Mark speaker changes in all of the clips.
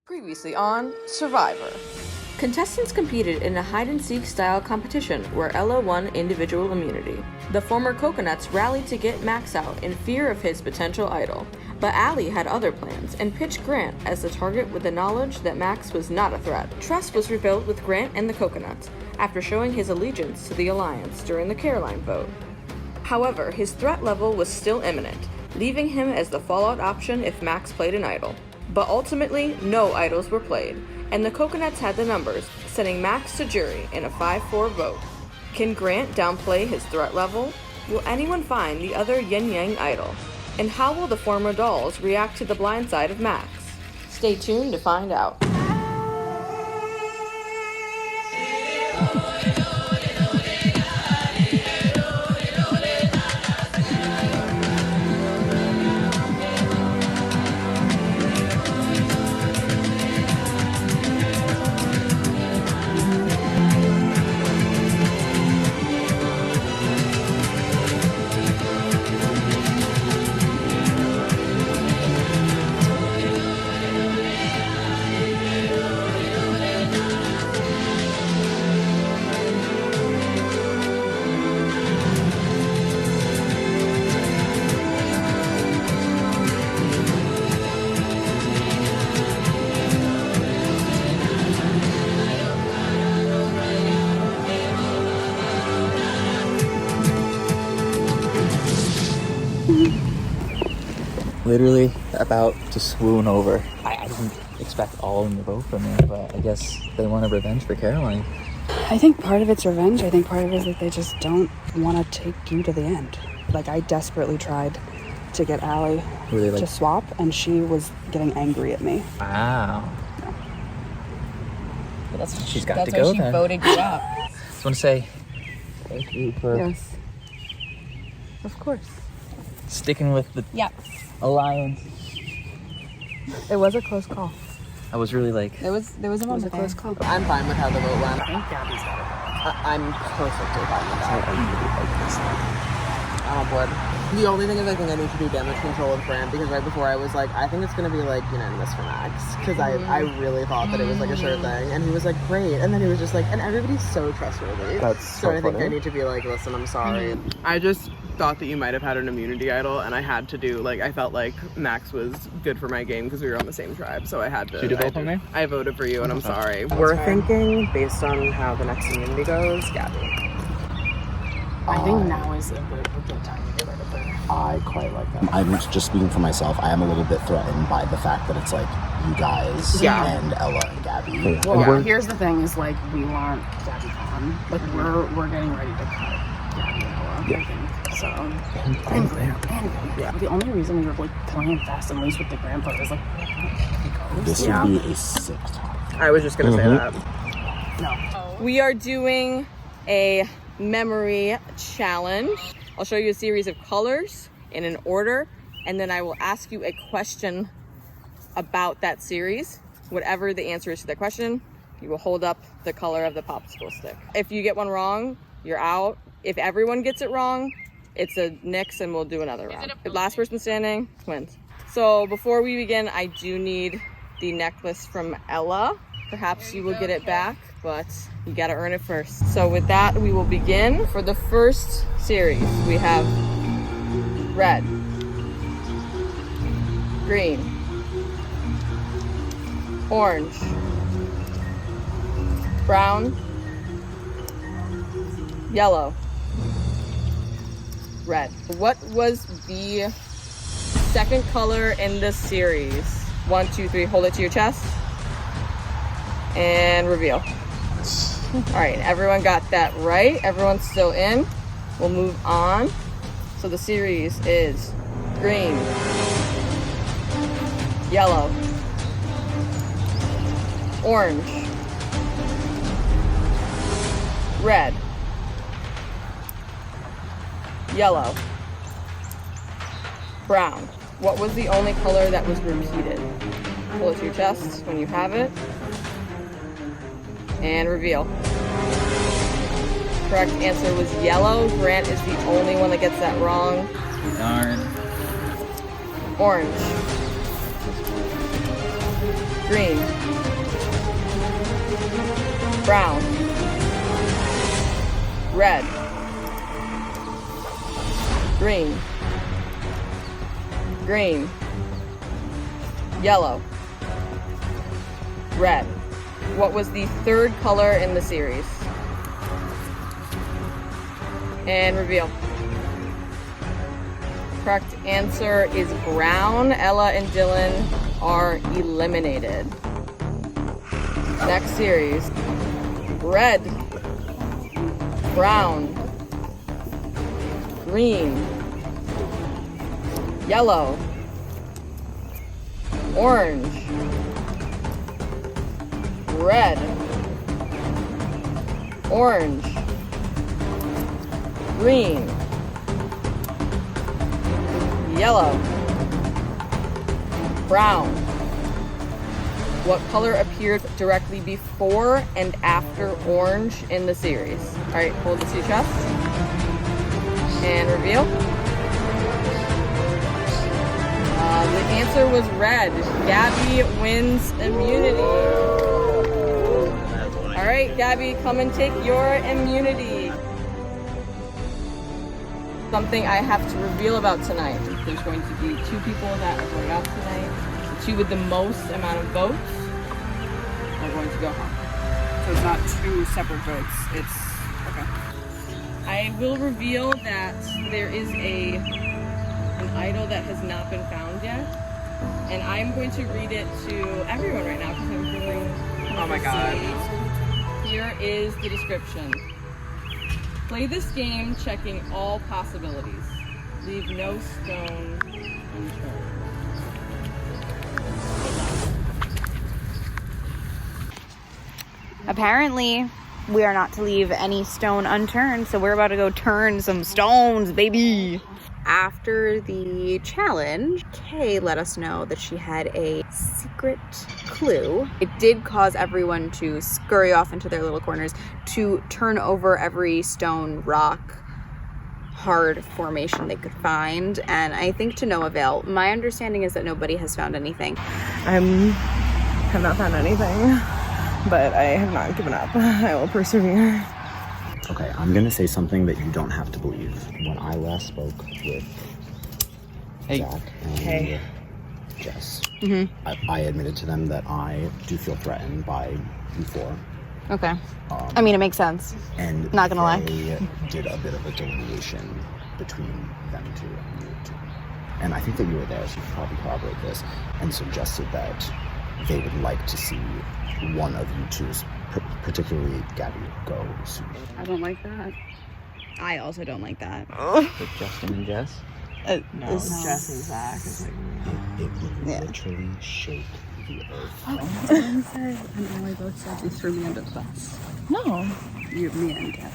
Speaker 1: Previously on Survivor. Contestants competed in a hide-and-seek style competition where Ella won individual immunity. The former Coconuts rallied to get Max out in fear of his potential idol, but Allie had other plans and pitched Grant as the target with the knowledge that Max was not a threat. Trust was rebuilt with Grant and the Coconuts after showing his allegiance to the Alliance during the Caroline vote. However, his threat level was still imminent, leaving him as the fallout option if Max played an idol. But ultimately, no idols were played, and the Coconuts had the numbers, sending Max to jury in a 5-4 vote. Can Grant downplay his threat level? Will anyone find the other yin-yang idol? And how will the former dolls react to the blind side of Max? Stay tuned to find out.
Speaker 2: Literally about to swoon over. I didn't expect all in the vote from me, but I guess they want a revenge for Caroline.
Speaker 3: I think part of it's revenge. I think part of it is that they just don't want to take you to the end. Like, I desperately tried to get Allie to swap, and she was getting angry at me.
Speaker 2: Wow.
Speaker 3: No.
Speaker 2: Well, that's what she's got to go then.
Speaker 3: That's why she voted you out.
Speaker 2: Just want to say thank you for
Speaker 3: Yes. Of course.
Speaker 2: sticking with the Alliance.
Speaker 3: It was a close call.
Speaker 2: I was really like...
Speaker 3: There was a moment. It was a close call.
Speaker 4: I'm fine with how the vote went. I think Gabby's got it. I'm perfectly fine with that. I'm on board. The only thing is I think I need to do damage control with Grant, because right before I was like, I think it's going to be like unanimous for Max, because I really thought that it was like a sure thing, and he was like, great, and then he was just like, and everybody's so trustworthy.
Speaker 2: That's so
Speaker 4: I think
Speaker 2: funny.
Speaker 4: I need to be like, listen, I'm sorry. I just thought that you might have had an immunity idol, and I had to do, like, I felt like Max was good for my game because we were on the same tribe, so I had to.
Speaker 2: Did you vote for me?
Speaker 4: I voted for you, and I'm sorry. We're thinking, based on how the next immunity goes, Gabby.
Speaker 5: I think now is a good time to get rid of her.
Speaker 6: I quite like that. I'm just speaking for myself. I am a little bit threatened by the fact that it's like you guys and Ella and Gabby.
Speaker 5: Well, here's the thing: is like we want Gabby gone. Like we're getting ready to cut Gabby and Ella. I think so. And Grant. The only reason we were like playing fast and loose with the Grant vote is like
Speaker 6: This would be a sick time.
Speaker 4: I was just gonna say that.
Speaker 5: no.
Speaker 1: We are doing a memory challenge. I'll show you a series of colors in an order, and then I will ask you a question about that series. Whatever the answer is to that question, you will hold up the color of the popsicle stick. If you get one wrong, you're out. If everyone gets it wrong, it's a nix and we'll do another round. The last person standing wins. So before we begin, I do need the necklace from Ella. Perhaps you will get it back, but you gotta earn it first. So with that, we will begin. For the first series, we have red, green, orange, brown, yellow, red. What was the second color in this series? 1, 2, 3, hold it to your chest. And reveal. All right, everyone got that right. Everyone's still in. We'll move on. So the series is green, yellow, orange, red, yellow, brown. What was the only color that was repeated? Pull it to your chest when you have it. And reveal. Correct answer was yellow. Grant is the only one that gets that wrong.
Speaker 2: Darn.
Speaker 1: Orange. Green. brown, red, green, green, yellow, red. What was the third color in the series? And reveal. Correct answer is brown. Ella and Dylan are eliminated. Next series. Red, brown, green, yellow, orange, red, orange, green, yellow, brown. What color appeared directly before and after orange in the series? All right, hold this to your chest. And reveal. The answer was red. Gabby wins immunity. All right, Gabby, come and take your immunity. Something I have to reveal about tonight. There's going to be 2 people that are going out tonight. The 2 with the most amount of votes are going to go home.
Speaker 3: So it's not 2 separate votes. It's okay.
Speaker 1: I will reveal that there is an idol that has not been found yet, and I'm going to read it to everyone right now because I'm feeling.
Speaker 4: Oh my god.
Speaker 1: Here is the description. Play this game checking all possibilities. Leave no stone unturned.
Speaker 7: Apparently, we are not to leave any stone unturned, so we're about to go turn some stones, baby. After the challenge, Kay let us know that she had a secret clue. It did cause everyone to scurry off into their little corners to turn over every stone, rock, hard formation they could find, and I think to no avail. My understanding is that nobody has found anything.
Speaker 4: I have not found anything, but I have not given up. I will persevere.
Speaker 6: Okay, I'm gonna say something that you don't have to believe. When I last spoke with Zach and Jess, I admitted to them that I do feel threatened by you 4.
Speaker 7: Okay. I mean, it makes sense.
Speaker 6: And
Speaker 7: not gonna lie.
Speaker 6: They did a bit of a delineation between them 2 and you 2. And I think that you were there, so you could probably corroborate this, and suggested that they would like to see one of you 2's, particularly Gabby, go soon.
Speaker 3: I don't like that.
Speaker 7: I also don't like that.
Speaker 2: With Justin and Jess?
Speaker 4: No, Jess and Zach.
Speaker 6: It would literally shake the earth.
Speaker 3: And Allie both said you threw me under the bus.
Speaker 5: No,
Speaker 3: You, me, and Gabby.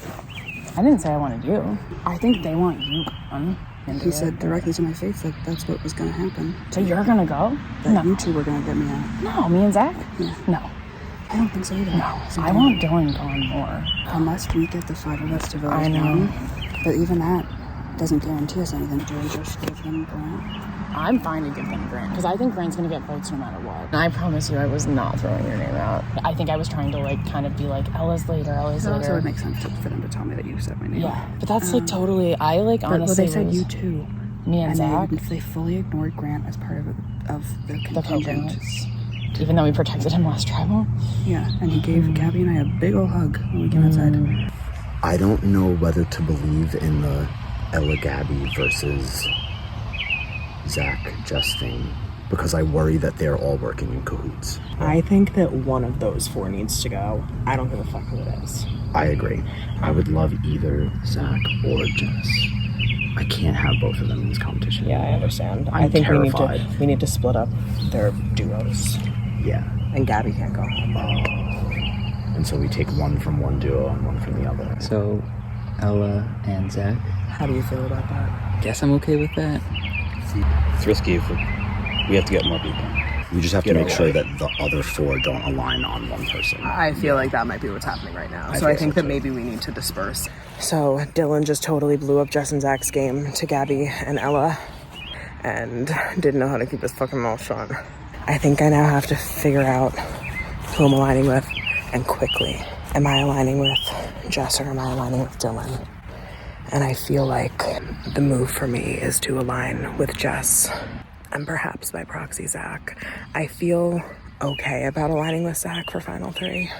Speaker 5: I didn't say I wanted you. I think they want you gone.
Speaker 3: He said directly to my face that that's what was going to happen.
Speaker 5: So you're gonna go?
Speaker 3: That you 2 were going to get me out.
Speaker 5: No, me and Zach?
Speaker 3: Yeah.
Speaker 5: No.
Speaker 3: I don't think so either.
Speaker 5: No. I want Dylan gone more.
Speaker 3: Unless we get the 5 of us to vote.
Speaker 5: I know.
Speaker 3: But even that doesn't guarantee us anything. Do we just give them Grant?
Speaker 5: I'm fine to give them Grant, because I think Grant's gonna get votes no matter what. And I promise you I was not throwing your name out. I think I was trying to kind of be like, Ella's later.
Speaker 3: So it would make sense for them to tell me that you said my name.
Speaker 5: Yeah, but that's totally, honestly.
Speaker 3: Well, they said you 2.
Speaker 5: Me and Zach.
Speaker 3: They fully ignored Grant as part of the contingent.
Speaker 5: coconuts. Even though we protected him last tribal.
Speaker 3: Yeah, and he gave Gabby and I a big old hug when we came outside.
Speaker 6: I don't know whether to believe in the Ella Gabby versus Zach Jess thing, because I worry that they're all working in cahoots.
Speaker 4: I think that one of those 4 needs to go. I don't give a fuck who it is.
Speaker 6: I agree. I would love either Zach or Jess. I can't have both of them in this competition.
Speaker 4: Yeah, I understand.
Speaker 6: I'm
Speaker 4: I think
Speaker 6: terrified.
Speaker 4: we need to split up their duos.
Speaker 6: Yeah.
Speaker 4: And Gabby can't go home.
Speaker 6: And so we take one from one duo and one from the other.
Speaker 2: So, Ella and Zach?
Speaker 4: How do you feel about that?
Speaker 2: Guess I'm okay with that.
Speaker 8: It's risky if we have to get more people.
Speaker 6: We just have to make sure that the other 4 don't align on one person.
Speaker 4: I feel like that might be what's happening right now. So
Speaker 6: I
Speaker 4: I think
Speaker 6: so
Speaker 4: that
Speaker 6: too.
Speaker 4: maybe we need to disperse. So Dylan just totally blew up Jess and Zach's game to Gabby and Ella and didn't know how to keep his fucking mouth shut. I think I now have to figure out who I'm aligning with, and quickly. am I aligning with Jess or am I aligning with Dylan? And I feel like the move for me is to align with Jess and perhaps by proxy Zach. I feel okay about aligning with Zach for final 3.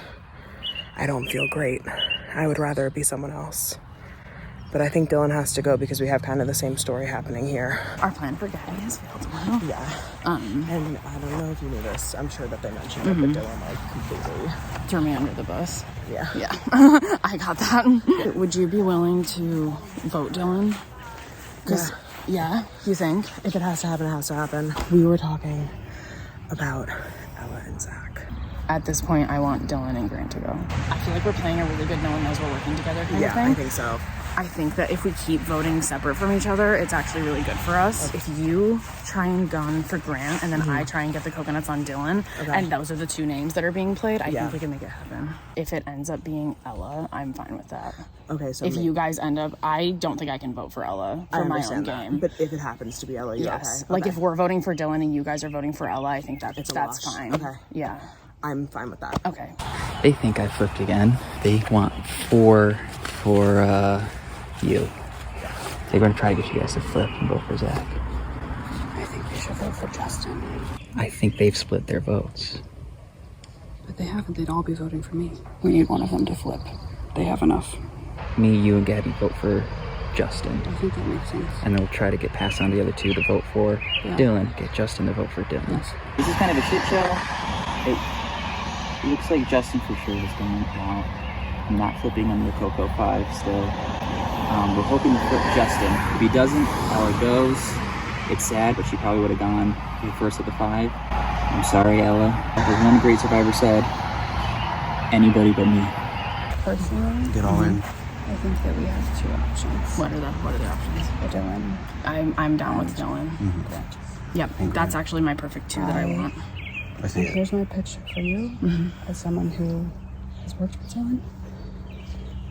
Speaker 4: I don't feel great. I would rather it be someone else. But I think Dylan has to go because we have kind of the same story happening here.
Speaker 5: Our plan for Gabby has failed tomorrow.
Speaker 4: Yeah. And I don't know if you knew this. I'm sure that they mentioned it, but Dylan, like, completely
Speaker 5: Threw me under the bus.
Speaker 4: Yeah.
Speaker 5: Yeah. I got that. Would you be willing to vote Dylan? Yeah, you think?
Speaker 4: If it has to happen, it has to happen. We were talking about Ella and Zach.
Speaker 5: At this point, I want Dylan and Grant to go. I feel like we're playing a really good no one knows we're working together kind of thing.
Speaker 4: Yeah, I think so.
Speaker 5: I think that if we keep voting separate from each other, it's actually really good for us. Okay. If you try and gun for Grant and then I try and get the coconuts on Dylan, and those are the 2 names that are being played, I think we can make it happen. If it ends up being Ella, I'm fine with that.
Speaker 4: Okay, so
Speaker 5: if you guys end up, I don't think I can vote for Ella for my own game.
Speaker 4: But if it happens to be Ella, you're okay.
Speaker 5: Like if we're voting for Dylan and you guys are voting for Ella, I think that's fine.
Speaker 4: Okay.
Speaker 5: Yeah.
Speaker 4: I'm fine with that.
Speaker 5: Okay.
Speaker 2: They think I flipped again. They want 4 for you. They're going to try to get you guys to flip and vote for Zach.
Speaker 3: I think they should vote for Justin.
Speaker 2: I think they've split their votes.
Speaker 3: But they haven't. They'd all be voting for me. We need one of them to flip. They have enough.
Speaker 2: Me, you, and Gabby vote for Justin.
Speaker 3: I think that makes sense.
Speaker 2: And they'll try to get passed on to the other 2 to vote for Dylan. Get Justin to vote for Dylan.
Speaker 3: Yes.
Speaker 2: This is kind of a shit show. It looks like Justin for sure is going out. I'm not flipping on the Coco 5 still. We're hoping to flip Justin. If he doesn't, Ella goes. It's sad, but she probably would have gone for the first of the 5. I'm sorry, Ella. As one great survivor said, anybody but me.
Speaker 3: Personally,
Speaker 6: Get all in.
Speaker 3: I think that we have 2 options.
Speaker 5: What are the options?
Speaker 3: For Dylan.
Speaker 5: I'm down with Dylan.
Speaker 3: Correct.
Speaker 5: Yep, that's actually my perfect 2 that I want.
Speaker 6: I see it.
Speaker 3: Here's my pitch for you, as someone who has worked with Dylan.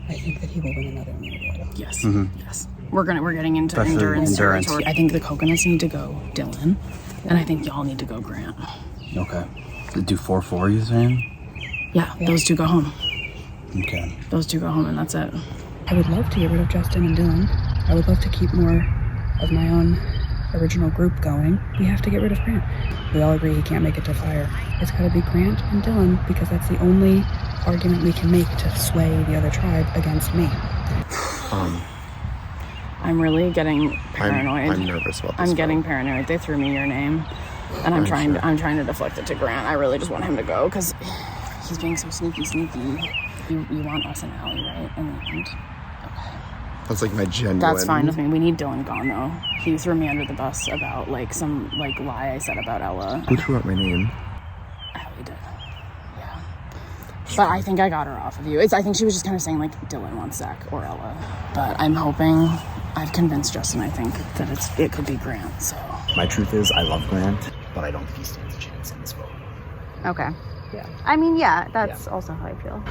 Speaker 3: I think that he will win another immunity idol.
Speaker 5: Yes. Yes. We're getting into
Speaker 6: Definitely
Speaker 5: endurance
Speaker 6: endurance.
Speaker 5: territory. I think the coconuts need to go Dylan, and I think y'all need to go Grant.
Speaker 6: Okay. Do 4-4, you saying?
Speaker 5: Yeah, those 2 go home.
Speaker 6: Okay.
Speaker 5: Those 2 go home, and that's it.
Speaker 3: I would love to get rid of Justin and Dylan. I would love to keep more of my own original group going. We have to get rid of Grant. We all agree he can't make it to fire. It's got to be Grant and Dylan because that's the only argument we can make to sway the other tribe against me.
Speaker 5: I'm really getting paranoid.
Speaker 6: I'm nervous about this.
Speaker 5: I'm getting paranoid. They threw me your name, and I'm trying to deflect it to Grant. I really just want him to go because he's being so sneaky. You want us and Allie, right? In the end.
Speaker 6: That's like my genuine.
Speaker 5: That's fine with me. We need Dylan gone though. He threw me under the bus about some lie I said about Ella.
Speaker 6: Who threw out my name?
Speaker 5: Allie did. Yeah. But I think I got her off of you. I think she was just kind of saying Dylan wants Zach or Ella. But I'm hoping I've convinced Justin. I think that it could be Grant. So.
Speaker 6: My truth is, I love Grant, but I don't think he stands a chance in this vote.
Speaker 7: Okay.
Speaker 4: Yeah.
Speaker 7: I mean, that's also how I feel.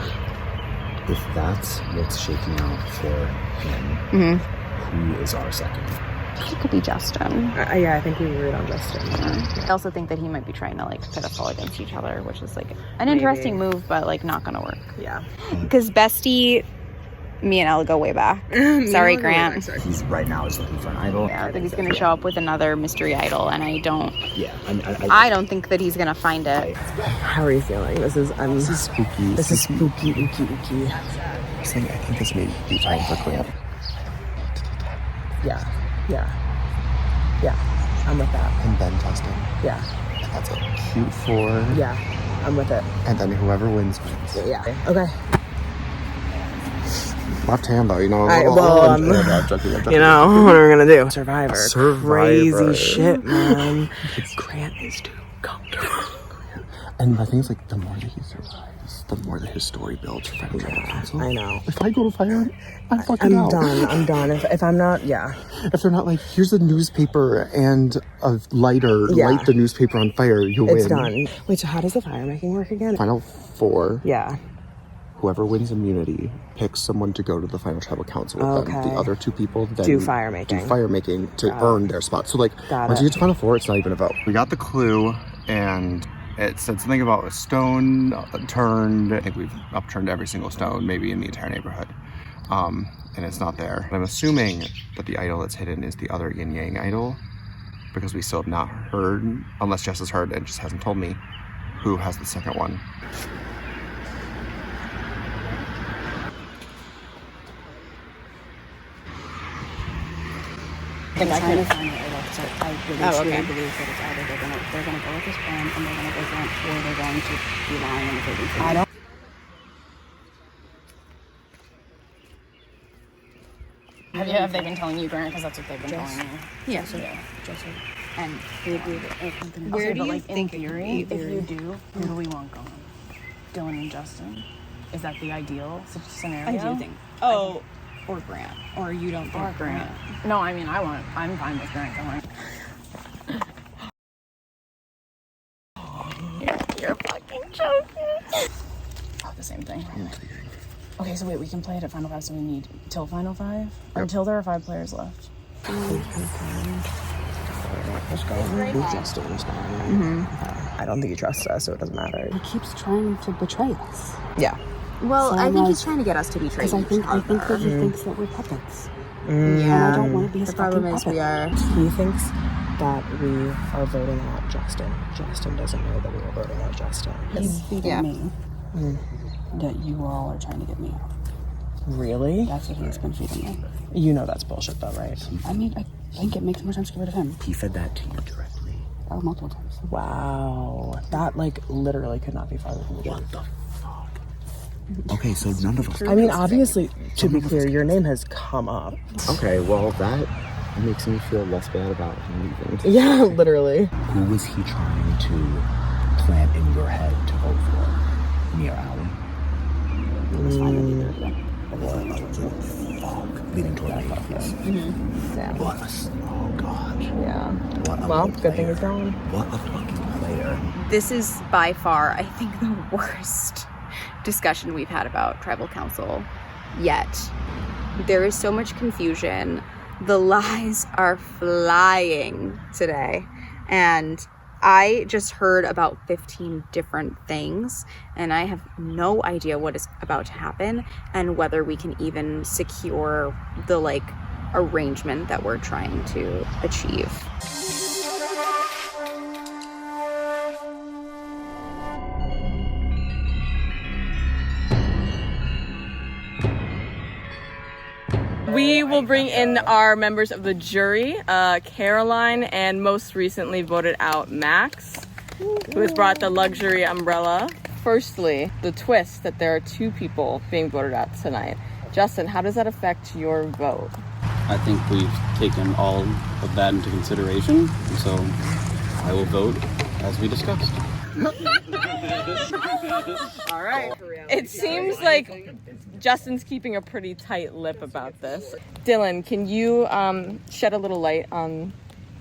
Speaker 6: If that's what's shaking out for him, who is our second?
Speaker 7: It could be Justin.
Speaker 4: Yeah, I think we agreed on Justin.
Speaker 7: I also think that he might be trying to pit us all against each other, which is an interesting move, but not gonna work.
Speaker 4: Yeah.
Speaker 7: Because bestie, me and Ella go way back. Sorry, Grant.
Speaker 6: He's right now is looking for an idol.
Speaker 7: Yeah, I think he's gonna show up with another mystery idol, and I don't.
Speaker 6: Yeah,
Speaker 7: I don't think that he's gonna find it.
Speaker 4: How are you feeling? This is
Speaker 6: spooky.
Speaker 4: This is spooky.
Speaker 6: I think this may be time for Grant.
Speaker 4: Yeah. I'm with that.
Speaker 6: And then Justin.
Speaker 4: Yeah.
Speaker 6: And that's a cute 4.
Speaker 4: Yeah. I'm with it.
Speaker 6: And then whoever wins.
Speaker 4: Yeah. Okay.
Speaker 6: Left hand though, you know.
Speaker 4: I'm joking. You know what we're gonna do? Survivor. Crazy shit, man. Grant is too comfortable.
Speaker 6: And I think it's the more that he survives, the more that his story builds for Final Tribal Council.
Speaker 4: I know.
Speaker 6: If I go to fire, I'm fucking out.
Speaker 4: I'm done. If I'm not,
Speaker 6: If they're not here's a newspaper and a lighter, light the newspaper on fire, you'll win.
Speaker 4: It's done. Wait, so how does the fire making work again?
Speaker 6: Final 4.
Speaker 4: Yeah.
Speaker 6: Whoever wins immunity picks someone to go to the Final Tribal Council with them. The other 2 people then
Speaker 4: do fire making
Speaker 6: to earn their spot. So once you get to Final 4, it's not even a vote. We got the clue, and
Speaker 9: It said something about a stone turned. I think we've upturned every single stone, maybe in the entire neighborhood. And it's not there. I'm assuming that the idol that's hidden is the other yin yang idol, because we still have not heard, unless Jess has heard and just hasn't told me, who has the second one.
Speaker 5: I'm trying to find the idol because I really truly believe that it's either they're gonna go with this plan and they're gonna go grant, or they're going to be lying and faking for I don't. Have they been telling you, Grant? Because that's what they've been telling you.
Speaker 7: Yeah.
Speaker 5: Jesse.
Speaker 7: And
Speaker 5: They agree that
Speaker 7: where do
Speaker 5: but
Speaker 7: you
Speaker 5: like
Speaker 7: think
Speaker 5: in theory, if you do, who do we want going? Dylan and Justin. Is that the ideal scenario?
Speaker 7: I do think. Or Grant. Or you don't think
Speaker 5: Or Grant. No, I mean I'm fine with Grant going. You're fucking joking. Oh, the same thing. Okay, so wait, we can play it at Final 5, so we need till Final 5? Or until there are 5 players left.
Speaker 4: Justin is going. I don't think he trusts us, so it doesn't matter.
Speaker 3: He keeps trying to betray us.
Speaker 4: Yeah.
Speaker 7: Well,
Speaker 3: So
Speaker 7: I
Speaker 3: I'm
Speaker 7: think
Speaker 3: like-
Speaker 7: he's trying to get us to betray
Speaker 3: Because I think that he thinks that we're puppets. And I don't want to be his
Speaker 7: The problem
Speaker 3: fucking
Speaker 7: is
Speaker 3: puppet.
Speaker 7: we are.
Speaker 4: He thinks that we are voting out Justin. Justin doesn't know that we are voting out Justin.
Speaker 3: He's feeding
Speaker 7: Yeah.
Speaker 3: me that you all are trying to get me out.
Speaker 4: Really?
Speaker 3: That's what he's been feeding me.
Speaker 4: You know that's bullshit though, right?
Speaker 3: I mean, I think it makes more sense to get rid of him.
Speaker 6: He fed that to you directly.
Speaker 3: Oh, multiple times.
Speaker 4: Wow. That literally could not be farther from the truth.
Speaker 6: What the fuck? Okay, so none of us.
Speaker 4: I mean, obviously, to be clear, your name has come up.
Speaker 6: Okay, well, that makes me feel less bad about him leaving.
Speaker 4: Yeah, literally.
Speaker 6: Who was he trying to plant in your head to vote for? Me or Alan?
Speaker 3: It was fine with either of them.
Speaker 6: Fuck. Leading toward me. What a... Oh, God.
Speaker 4: Yeah.
Speaker 6: What a
Speaker 4: Well,
Speaker 6: good
Speaker 4: good thing
Speaker 6: player.
Speaker 4: he's gone.
Speaker 6: What a fucking player.
Speaker 7: This is by far, I think, the worst discussion we've had about tribal council yet. There is so much confusion. The lies are flying today. And I just heard about 15 different things, and I have no idea what is about to happen and whether we can even secure the arrangement that we're trying to achieve.
Speaker 1: We will bring in our members of the jury, Caroline, and most recently voted out Max, who has brought the luxury umbrella. Firstly, the twist that there are 2 people being voted out tonight. Justin, how does that affect your vote?
Speaker 8: I think we've taken all of that into consideration, and so I will vote as we discussed.
Speaker 1: All right. It seems like Justin's keeping a pretty tight lip about this. Dylan, can you shed a little light on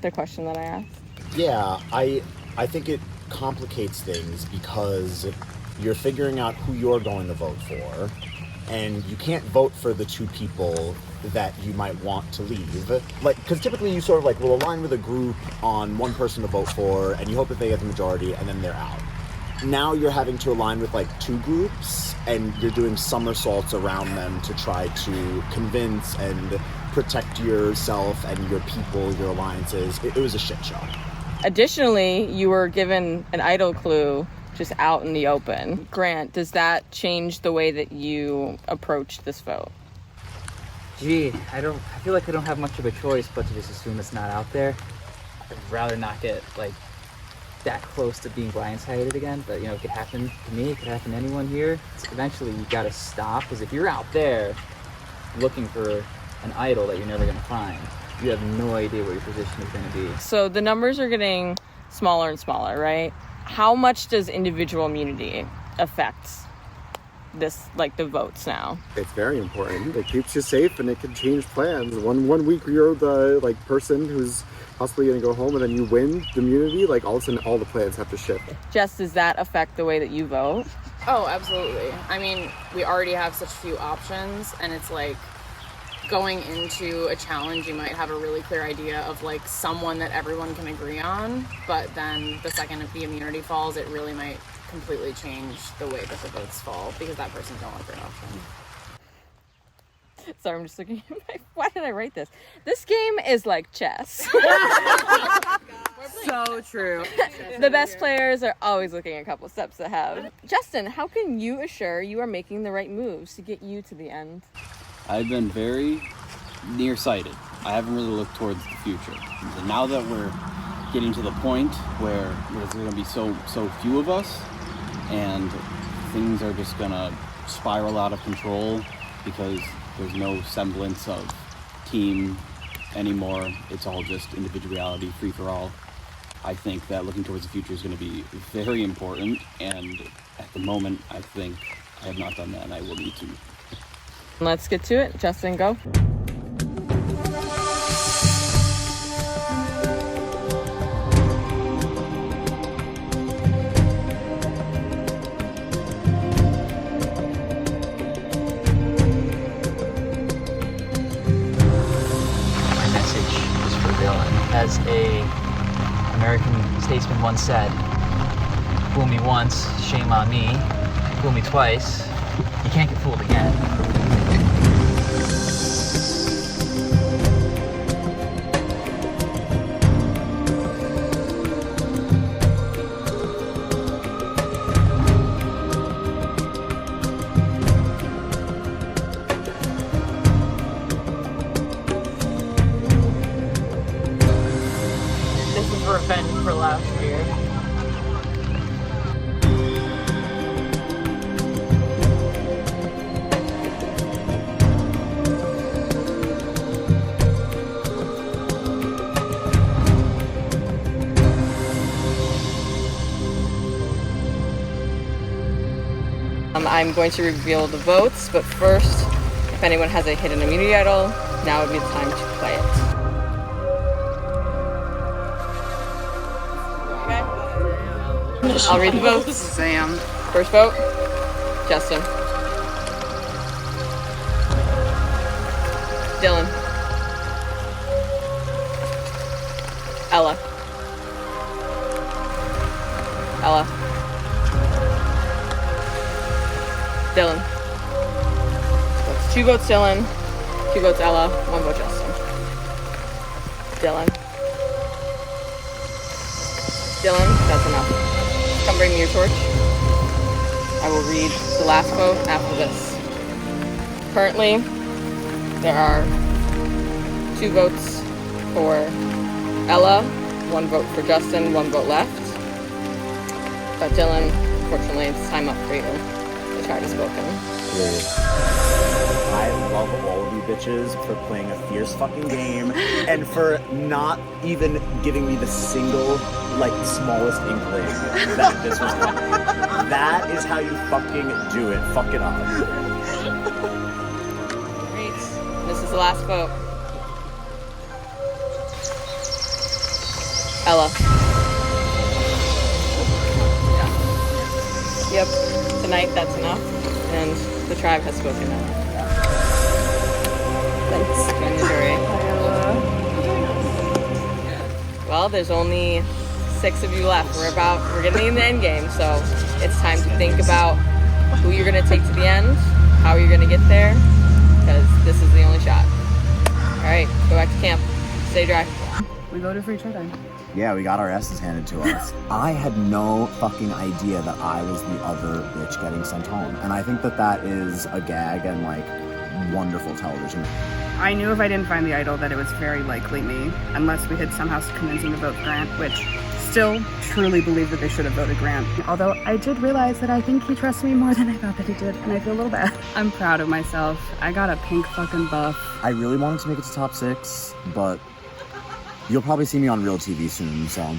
Speaker 1: the question that I asked?
Speaker 6: Yeah, I think it complicates things because you're figuring out who you're going to vote for, and you can't vote for the 2 people that you might want to leave. Because typically you sort of will align with a group on one person to vote for, and you hope that they get the majority, and then they're out. Now you're having to align with 2 groups, and you're doing somersaults around them to try to convince and protect yourself and your people, your alliances. It was a shit show.
Speaker 1: Additionally, you were given an idol clue just out in the open. Grant, does that change the way that you approach this vote?
Speaker 2: Gee, I feel like I don't have much of a choice but to just assume it's not out there. I'd rather not get that close to being blindsided again, but it could happen to me, it could happen to anyone here. Eventually you gotta stop, because if you're out there looking for an idol that you're never gonna find, you have no idea what your position is gonna be.
Speaker 1: So the numbers are getting smaller and smaller, right? How much does individual immunity affect this, the votes now?
Speaker 9: It's very important. It keeps you safe and it can change plans. One week you're the person who's possibly going to go home, and then you win the immunity. All of a sudden all the plans have to shift.
Speaker 1: Jess, does that affect the way that you vote?
Speaker 5: Oh, absolutely. I mean, we already have such few options, and it's going into a challenge, you might have a really clear idea of like someone that everyone can agree on, but then the second the immunity falls, it really might completely change the way that the votes fall because that person's no longer an option.
Speaker 1: Sorry, I'm just looking at why did I write this? This game is like chess.
Speaker 4: So true.
Speaker 1: The best players are always looking a couple steps ahead. Justin, how can you assure you are making the right moves to get you to the end?
Speaker 8: I've been very nearsighted. I haven't really looked towards the future. And now that we're getting to the point where there's going to be so few of us, and things are just going to spiral out of control because there's no semblance of team anymore. It's all just individuality, free for all. I think that looking towards the future is going to be very important, and at the moment, I think I have not done that, and I will need to.
Speaker 1: Let's get to it. Justin, go.
Speaker 10: As a American statesman once said, fool me once, shame on me. Fool me twice, you can't get fooled again. Revenge for last year.
Speaker 1: I'm going to reveal the votes, but first, if anyone has a hidden immunity idol, now would be the time to play it. I'll read the votes.
Speaker 3: Sam.
Speaker 1: First vote, Justin. Dylan. Ella. Ella. Dylan. That's 2 votes Dylan, 2 votes Ella, 1 vote Justin. Dylan. Dylan, that's enough. Come bring me your torch. I will read the last vote after this. Currently, there are 2 votes for Ella, 1 vote for Justin, 1 vote left. But Dylan, unfortunately, it's time up for you. The tide has spoken.
Speaker 6: I love all of you bitches for playing a fierce fucking game and for not even giving me the single, like, smallest inkling that this was coming. That is how you fucking do it. Fuck it up.
Speaker 1: Great. This is the last vote. Ella. Yep. Tonight, that's enough. And the tribe has spoken now. Thanks. Join the jury. Well, there's only 6 of you left. We're getting in the end game, so it's time to think about who you're gonna take to the end, how you're gonna get there, because this is the only shot. All right, go back to camp. Stay dry.
Speaker 3: We voted for each other.
Speaker 6: Yeah, we got our asses handed to us. I had no fucking idea that I was the other bitch getting sent home. And I think that that is a gag and, like, wonderful television.
Speaker 3: I knew if I didn't find the idol that it was very likely me, unless we had somehow convinced them to vote Grant, which still truly believe that they should have voted Grant. Although I did realize that I think he trusts me more than I thought that he did, and I feel a little bad. I'm proud of myself. I got a pink fucking buff.
Speaker 6: I really wanted to make it to top 6, but you'll probably see me on real TV soon, so